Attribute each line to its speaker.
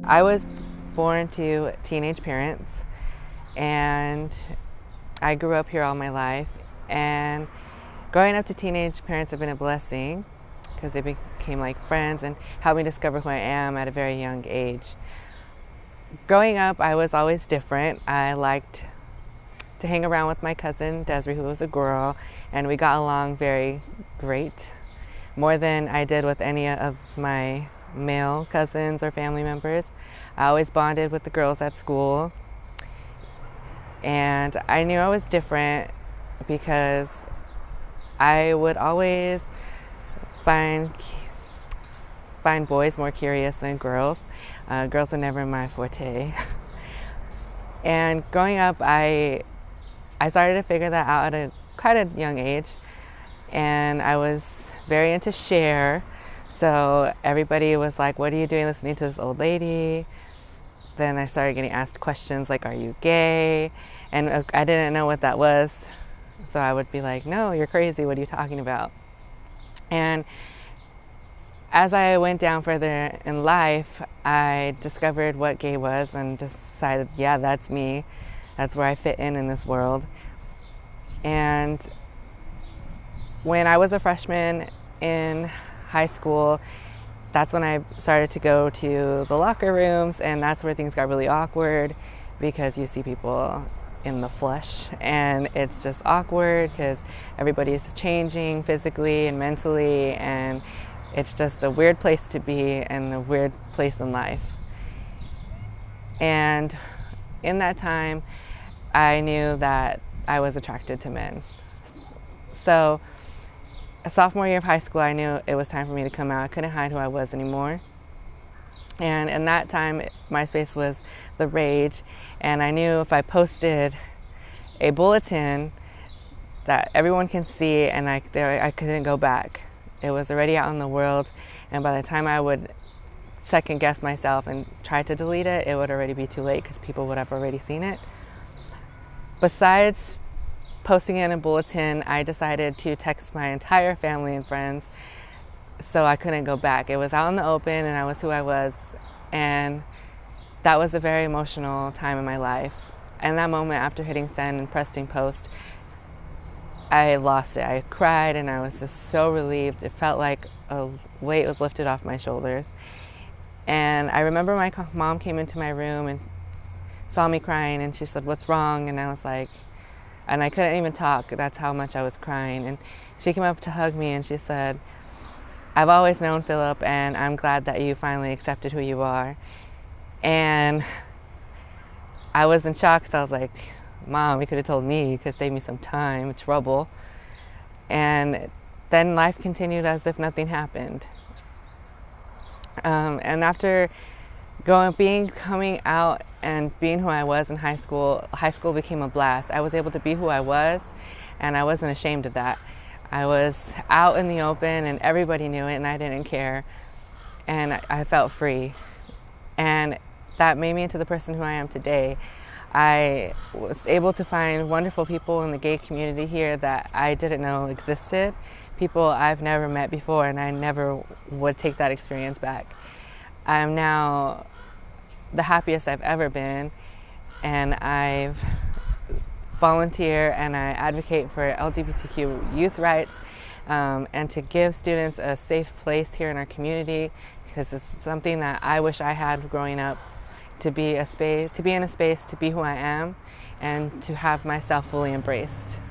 Speaker 1: I was born to teenage parents, and I grew up here all my life. And growing up to teenage parents have been a blessing because they became like friends and helped me discover who I am at a very young age. Growing up, I was always different. I liked to hang around with my cousin Desiree, who was a girl, and we got along very great, more than I did with any of my male cousins or family members. I always bonded with the girls at school, and I knew I was different because I would always find boys more curious than girls. Girls are never my forte. And growing up, I started to figure that out at quite a young age, and I was very into Cher. So everybody was like, "What are you doing listening to this old lady?" Then I started getting asked questions like, "Are you gay?" And I didn't know what that was. So I would be like, "No, you're crazy. What are you talking about?" And as I went down further in life, I discovered what gay was and decided, yeah, that's me. That's where I fit in this world. And when I was a freshman in high school, that's when I started to go to the locker rooms, and that's where things got really awkward because you see people in the flesh, and it's just awkward because everybody's changing physically and mentally, and it's just a weird place to be and a weird place in life. And in that time, I knew that I was attracted to men. So a sophomore year of high school, I knew it was time for me to come out. I couldn't hide who I was anymore. And in that time, MySpace was the rage, and I knew if I posted a bulletin that everyone can see, and I couldn't go back. It was already out in the world, and by the time I would second guess myself and try to delete it, it would already be too late because people would have already seen it. Besides posting it in a bulletin, I decided to text my entire family and friends, so I couldn't go back. It was out in the open, and I was who I was, and that was a very emotional time in my life. And that moment after hitting send and pressing post, I lost it. I cried, and I was just so relieved. It felt like a weight was lifted off my shoulders. And I remember my mom came into my room and saw me crying, and she said, "What's wrong?" And I was like, and I couldn't even talk. That's how much I was crying. And she came up to hug me, and she said, "I've always known Phillip, and I'm glad that you finally accepted who you are." And I was in shock because I was like, "Mom, you could have told me. You could have saved me some time, trouble." And then life continued as if nothing happened. And after coming out and being who I was in high school became a blast. I was able to be who I was, and I wasn't ashamed of that. I was out in the open, and everybody knew it, and I didn't care. And I felt free. And that made me into the person who I am today. I was able to find wonderful people in the gay community here that I didn't know existed, people I've never met before, and I never would take that experience back. I'm now the happiest I've ever been, and I've volunteer and I advocate for LGBTQ youth rights, and to give students a safe place here in our community, because it's something that I wish I had growing up, to be in a space to be who I am and to have myself fully embraced.